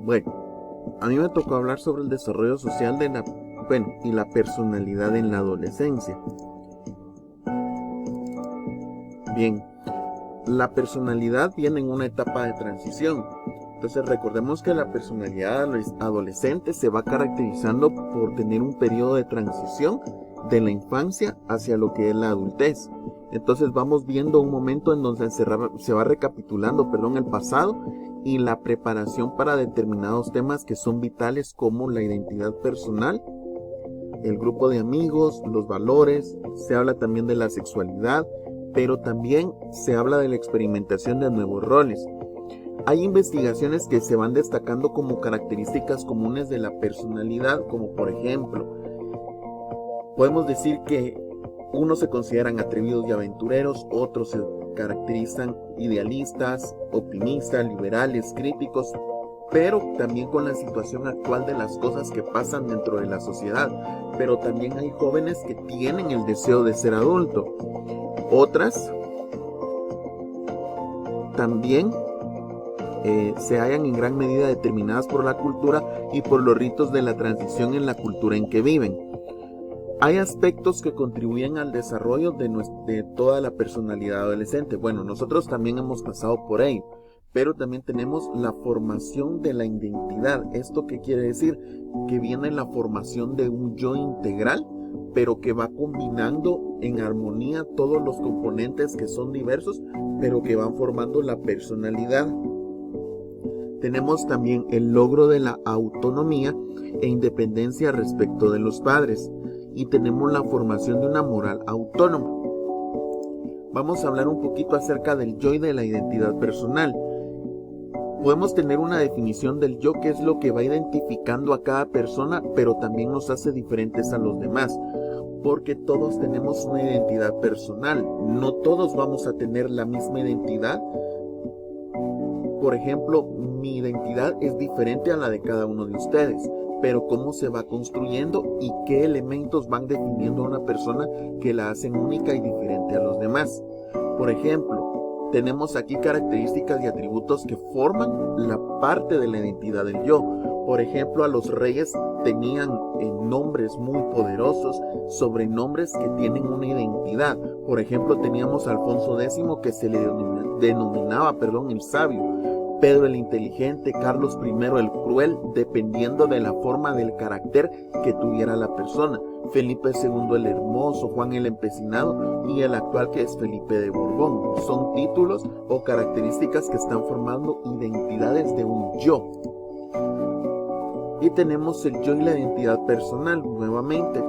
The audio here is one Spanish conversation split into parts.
Bueno, a mí me tocó hablar sobre el desarrollo social y la personalidad en la adolescencia. Bien, la personalidad viene en una etapa de transición. Entonces recordemos que la personalidad adolescente se va caracterizando por tener un periodo de transición de la infancia hacia lo que es la adultez. Entonces vamos viendo un momento en donde se va recapitulando, el pasado y la preparación para determinados temas que son vitales, como la identidad personal, el grupo de amigos, los valores. Se habla también de la sexualidad, pero también se habla de la experimentación de nuevos roles. Hay investigaciones que se van destacando como características comunes de la personalidad, como por ejemplo, podemos decir que unos se consideran atrevidos y aventureros, otros se caracterizan idealistas, optimistas, liberales, críticos, pero también con la situación actual de las cosas que pasan dentro de la sociedad. Pero también hay jóvenes que tienen el deseo de ser adulto. Otras también se hallan en gran medida determinadas por la cultura y por los ritos de la transición en la cultura en que viven. Hay aspectos que contribuyen al desarrollo de toda la personalidad adolescente. Bueno, nosotros también hemos pasado por ello, pero también tenemos la formación de la identidad. ¿Esto qué quiere decir? Que viene la formación de un yo integral, pero que va combinando en armonía todos los componentes que son diversos, pero que van formando la personalidad. Tenemos también el logro de la autonomía e independencia respecto de los padres. Y tenemos la formación de una moral autónoma. Vamos a hablar un poquito acerca del yo y de la identidad personal. Podemos tener una definición del yo, que es lo que va identificando a cada persona, pero también nos hace diferentes a los demás, porque todos tenemos una identidad personal. No todos vamos a tener la misma identidad. Por ejemplo, mi identidad es diferente a la de cada uno de ustedes, pero cómo se va construyendo y qué elementos van definiendo a una persona que la hacen única y diferente a los demás. Por ejemplo, tenemos aquí características y atributos que forman la parte de la identidad del yo. Por ejemplo, a los reyes tenían nombres muy poderosos, sobrenombres que tienen una identidad. Por ejemplo, teníamos a Alfonso X, que se le denominaba el sabio, Pedro el inteligente, Carlos I el cruel, dependiendo de la forma del carácter que tuviera la persona, Felipe II el hermoso, Juan el empecinado y el actual, que es Felipe de Borbón. Son títulos o características que están formando identidades de un yo. Y tenemos el yo y la identidad personal. Nuevamente,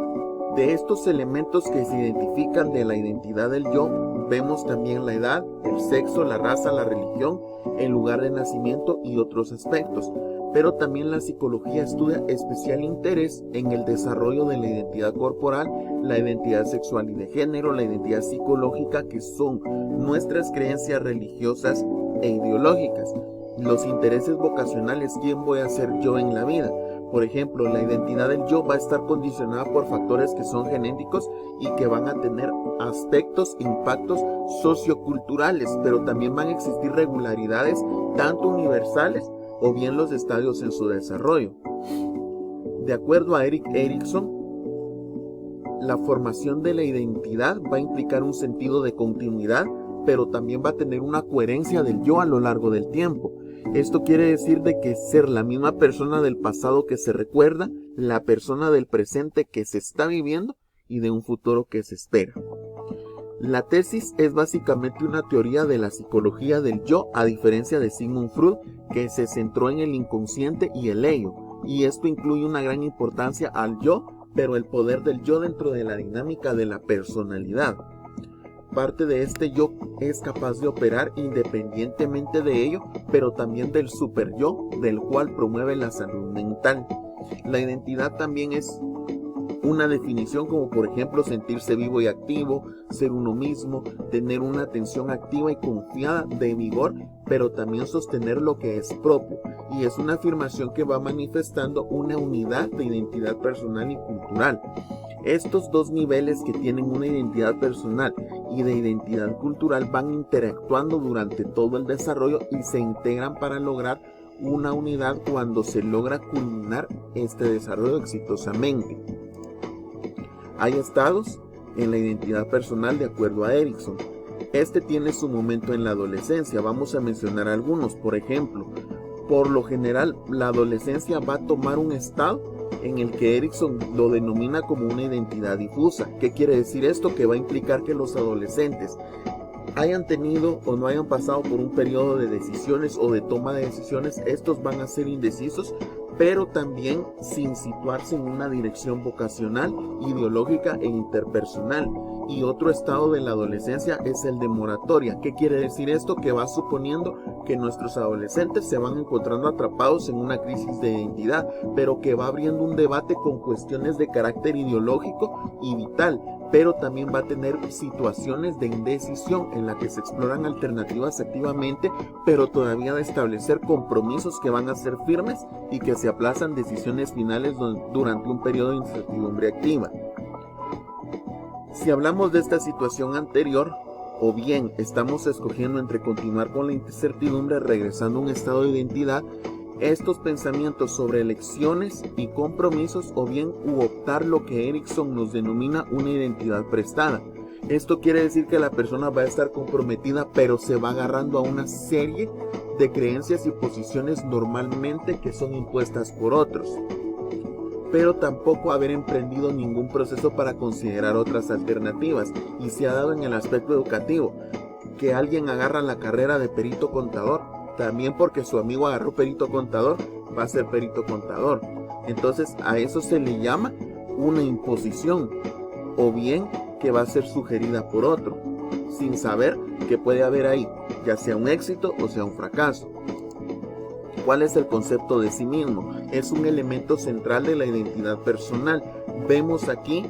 de estos elementos que se identifican de la identidad del yo, vemos también la edad, el sexo, la raza, la religión, el lugar de nacimiento y otros aspectos. Pero también la psicología estudia especial interés en el desarrollo de la identidad corporal, la identidad sexual y de género, la identidad psicológica, que son nuestras creencias religiosas e ideológicas. Los intereses vocacionales, ¿quién voy a ser yo en la vida? Por ejemplo, la identidad del yo va a estar condicionada por factores que son genéticos y que van a tener aspectos, impactos socioculturales, pero también van a existir regularidades tanto universales o bien los estadios en su desarrollo. De acuerdo a Erik Erikson, la formación de la identidad va a implicar un sentido de continuidad, pero también va a tener una coherencia del yo a lo largo del tiempo. Esto quiere decir de que ser la misma persona del pasado que se recuerda, la persona del presente que se está viviendo y de un futuro que se espera. La tesis es básicamente una teoría de la psicología del yo, a diferencia de Sigmund Freud, que se centró en el inconsciente y el ello, y esto incluye una gran importancia al yo, pero el poder del yo dentro de la dinámica de la personalidad. Parte de este yo es capaz de operar independientemente de ello, pero también del super yo, del cual promueve la salud mental. La identidad también es una definición, como por ejemplo sentirse vivo y activo, ser uno mismo, tener una atención activa y confiada, de vigor, pero también sostener lo que es propio. Y es una afirmación que va manifestando una unidad de identidad personal y cultural. Estos dos niveles, que tienen una identidad personal y de identidad cultural, van interactuando durante todo el desarrollo y se integran para lograr una unidad cuando se logra culminar este desarrollo exitosamente. Hay estados en la identidad personal de acuerdo a Erikson. Este tiene su momento en la adolescencia. Vamos a mencionar algunos. Por ejemplo, por lo general, la adolescencia va a tomar un estado en el que Erikson lo denomina como una identidad difusa. ¿Qué quiere decir esto? Que va a implicar que los adolescentes hayan tenido o no hayan pasado por un periodo de decisiones o de toma de decisiones. Estos van a ser indecisos, pero también sin situarse en una dirección vocacional, ideológica e interpersonal. Y otro estado de la adolescencia es el de moratoria. ¿Qué quiere decir esto? Que va suponiendo que nuestros adolescentes se van encontrando atrapados en una crisis de identidad, pero que va abriendo un debate con cuestiones de carácter ideológico y vital, pero también va a tener situaciones de indecisión en la que se exploran alternativas activamente, pero todavía de establecer compromisos que van a ser firmes y que se aplazan decisiones finales durante un periodo de incertidumbre activa. Si hablamos de esta situación anterior, o bien estamos escogiendo entre continuar con la incertidumbre regresando a un estado de identidad, estos pensamientos sobre elecciones y compromisos, o bien optar lo que Erikson nos denomina una identidad prestada. Esto quiere decir que la persona va a estar comprometida, pero se va agarrando a una serie de creencias y posiciones normalmente que son impuestas por otros, pero tampoco haber emprendido ningún proceso para considerar otras alternativas. Y se ha dado en el aspecto educativo, que alguien agarra la carrera de perito contador, también porque su amigo agarró perito contador, va a ser perito contador. Entonces a eso se le llama una imposición, o bien que va a ser sugerida por otro, sin saber que puede haber ahí, ya sea un éxito o sea un fracaso. ¿Cuál es el concepto de sí mismo? Es un elemento central de la identidad personal. Vemos aquí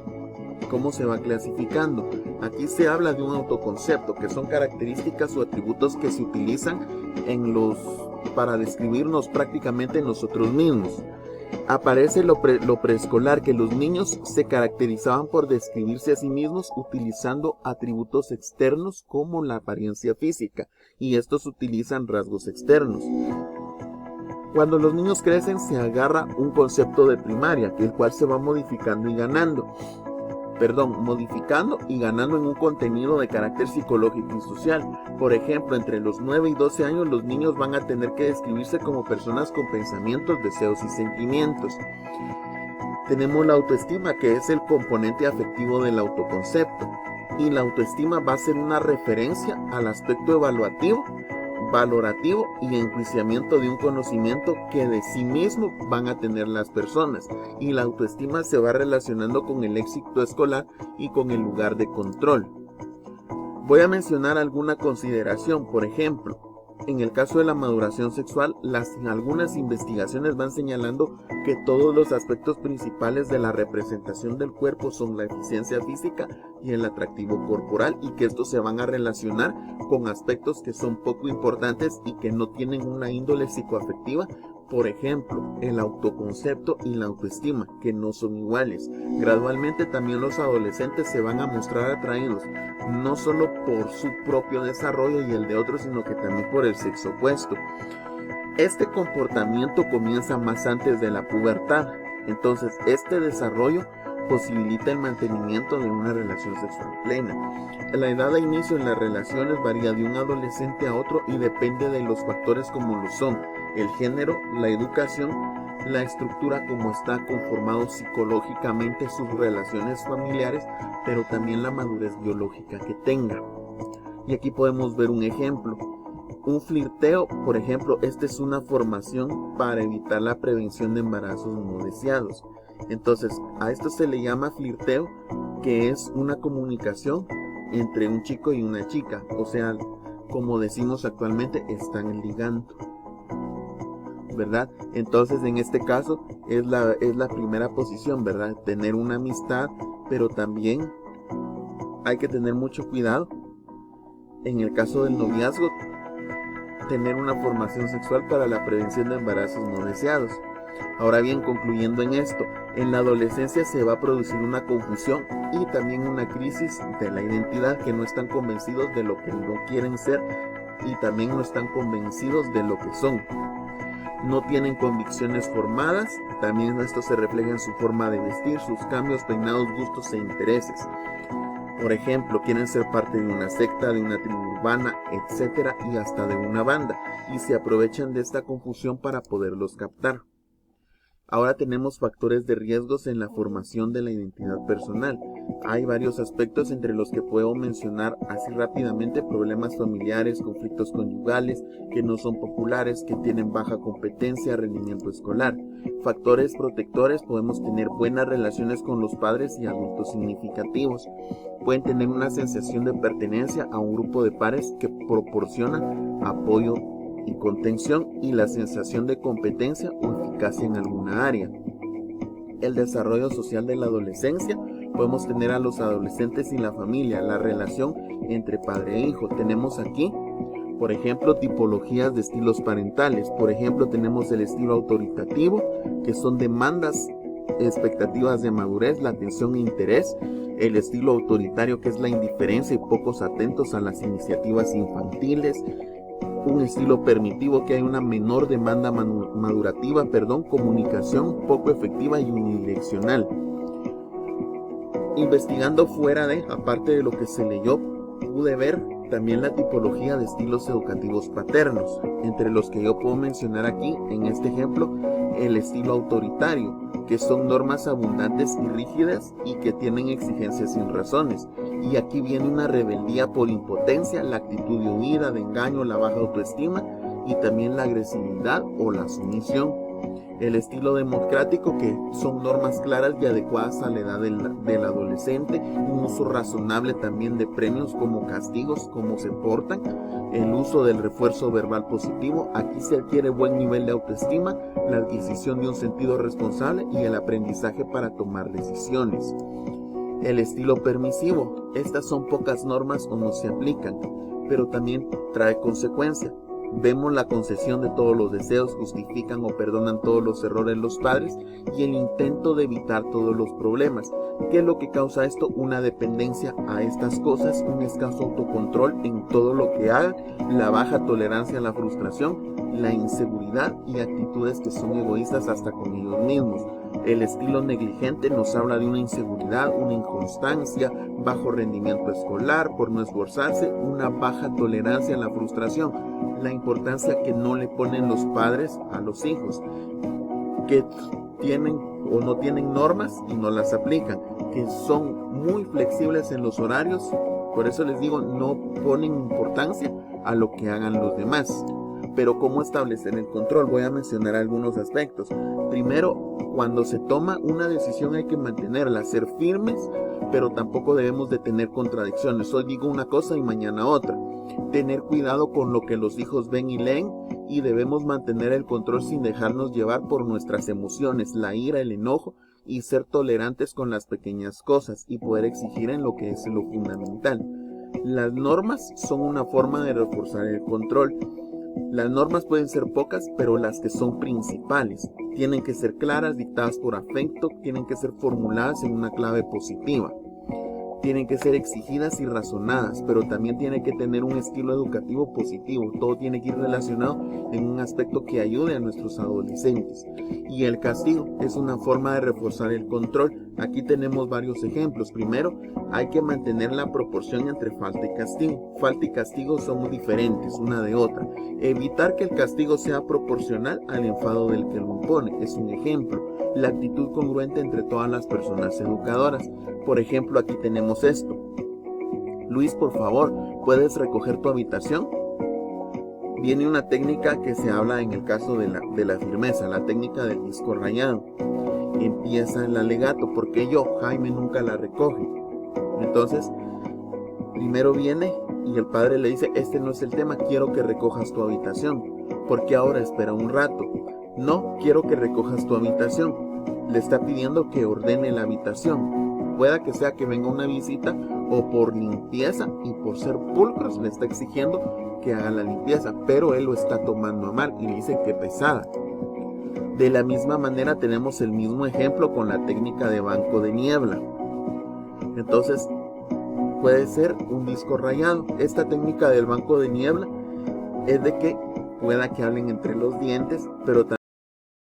cómo se va clasificando. Aquí se habla de un autoconcepto, que son características o atributos que se utilizan para describirnos prácticamente nosotros mismos. Aparece lo preescolar, que los niños se caracterizaban por describirse a sí mismos utilizando atributos externos como la apariencia física, y estos utilizan rasgos externos. Cuando los niños crecen se agarra un concepto de primaria, el cual se va modificando y ganando en un contenido de carácter psicológico y social. Por ejemplo, entre los 9 y 12 años los niños van a tener que describirse como personas con pensamientos, deseos y sentimientos. Tenemos la autoestima, que es el componente afectivo del autoconcepto, y la autoestima va a ser una referencia al aspecto evaluativo, valorativo y enjuiciamiento de un conocimiento que de sí mismo van a tener las personas, y la autoestima se va relacionando con el éxito escolar y con el lugar de control. Voy a mencionar alguna consideración. Por ejemplo, en el caso de la maduración sexual, algunas investigaciones van señalando que todos los aspectos principales de la representación del cuerpo son la eficiencia física y el atractivo corporal, y que estos se van a relacionar con aspectos que son poco importantes y que no tienen una índole psicoafectiva. Por ejemplo, el autoconcepto y la autoestima, que no son iguales. Gradualmente también los adolescentes se van a mostrar atraídos, no solo por su propio desarrollo y el de otros, sino que también por el sexo opuesto. Este comportamiento comienza más antes de la pubertad, entonces este desarrollo posibilita el mantenimiento de una relación sexual plena. La edad de inicio en las relaciones varía de un adolescente a otro y depende de los factores como lo son el género, la educación, la estructura como está conformado psicológicamente sus relaciones familiares, pero también la madurez biológica que tenga. Y aquí podemos ver un ejemplo. Un flirteo, por ejemplo, esta es una formación para evitar la prevención de embarazos no deseados. Entonces, a esto se le llama flirteo, que es una comunicación entre un chico y una chica. O sea, como decimos actualmente, están ligando, ¿verdad? Entonces, en este caso, es la primera posición, ¿verdad? Tener una amistad, pero también hay que tener mucho cuidado. En el caso del noviazgo, tener una formación sexual para la prevención de embarazos no deseados. Ahora bien, concluyendo en esto, en la adolescencia se va a producir una confusión y también una crisis de la identidad, que no están convencidos de lo que no quieren ser y también no están convencidos de lo que son. no tienen convicciones formadas, también esto se refleja en su forma de vestir, sus cambios, peinados, gustos e intereses. Por ejemplo, quieren ser parte de una secta, de una tribu urbana, etcétera, y hasta de una banda, y se aprovechan de esta confusión para poderlos captar. Ahora tenemos factores de riesgos en la formación de la identidad personal. Hay varios aspectos entre los que puedo mencionar así rápidamente: problemas familiares, conflictos conyugales que no son populares, que tienen baja competencia, rendimiento escolar. Factores protectores: podemos tener buenas relaciones con los padres y adultos significativos. Pueden tener una sensación de pertenencia a un grupo de pares que proporciona apoyo y contención, y la sensación de competencia o eficacia en alguna área. El desarrollo social de la adolescencia: podemos tener a los adolescentes y la familia, la relación entre padre e hijo. Tenemos aquí, por ejemplo, tipologías de estilos parentales. Por ejemplo, tenemos el estilo autoritativo, que son demandas, expectativas de madurez, la atención e interés. El estilo autoritario, que es la indiferencia y pocos atentos a las iniciativas infantiles. Un estilo permitivo, que hay una menor demanda madurativa, comunicación poco efectiva y unidireccional. Investigando aparte de lo que se leyó, pude ver también la tipología de estilos educativos paternos, entre los que yo puedo mencionar aquí, en este ejemplo, el estilo autoritario, que son normas abundantes y rígidas y que tienen exigencias sin razones. Y aquí viene una rebeldía por impotencia, la actitud de huida, de engaño, la baja autoestima y también la agresividad o la sumisión. El estilo democrático, que son normas claras y adecuadas a la edad del adolescente, un uso razonable también de premios como castigos, cómo se portan, el uso del refuerzo verbal positivo. Aquí se adquiere buen nivel de autoestima, la adquisición de un sentido responsable y el aprendizaje para tomar decisiones. El estilo permisivo: estas son pocas normas o no se aplican, pero también trae consecuencias. Vemos la concesión de todos los deseos, justifican o perdonan todos los errores de los padres y el intento de evitar todos los problemas. ¿Qué es lo que causa esto? Una dependencia a estas cosas, un escaso autocontrol en todo lo que hagan, la baja tolerancia a la frustración, la inseguridad y actitudes que son egoístas hasta con ellos mismos. El estilo negligente nos habla de una inseguridad, una inconstancia, bajo rendimiento escolar por no esforzarse, una baja tolerancia a la frustración, la importancia que no le ponen los padres a los hijos, que tienen o no tienen normas y no las aplican, que son muy flexibles en los horarios. Por eso les digo, no ponen importancia a lo que hagan los demás. Pero ¿cómo establecer el control? Voy a mencionar algunos aspectos. Primero, cuando se toma una decisión hay que mantenerla, ser firmes, pero tampoco debemos de tener contradicciones. Hoy digo una cosa y mañana otra. Tener cuidado con lo que los hijos ven y leen, y debemos mantener el control sin dejarnos llevar por nuestras emociones, la ira, el enojo, y ser tolerantes con las pequeñas cosas y poder exigir en lo que es lo fundamental. Las normas son una forma de reforzar el control. Las normas pueden ser pocas, pero las que son principales tienen que ser claras, dictadas por afecto, tienen que ser formuladas en una clave positiva. Tienen que ser exigidas y razonadas, pero también tiene que tener un estilo educativo positivo. Todo tiene que ir relacionado en un aspecto que ayude a nuestros adolescentes. Y el castigo es una forma de reforzar el control. Aquí tenemos varios ejemplos. Primero, hay que mantener la proporción entre falta y castigo. Falta y castigo son muy diferentes una de otra. Evitar que el castigo sea proporcional al enfado del que lo impone es un ejemplo. La actitud congruente entre todas las personas educadoras. Por ejemplo, aquí tenemos esto. Luis, por favor, ¿puedes recoger tu habitación? Viene una técnica que se habla en el caso de la firmeza, la técnica del disco rayado. Empieza el alegato: ¿por qué yo, Jaime, nunca la recoge? Entonces, primero viene y el padre le dice: este no es el tema, quiero que recojas tu habitación. ¿Por qué ahora? Espera un rato. No, quiero que recojas tu habitación. Le está pidiendo que ordene la habitación. Pueda que sea que venga una visita o por limpieza, y por ser pulcros le está exigiendo que haga la limpieza, pero él lo está tomando a mal y le dice que pesada. De la misma manera tenemos el mismo ejemplo con la técnica de banco de niebla. Entonces puede ser un disco rayado. Esta técnica del banco de niebla es de que pueda que hablen entre los dientes, pero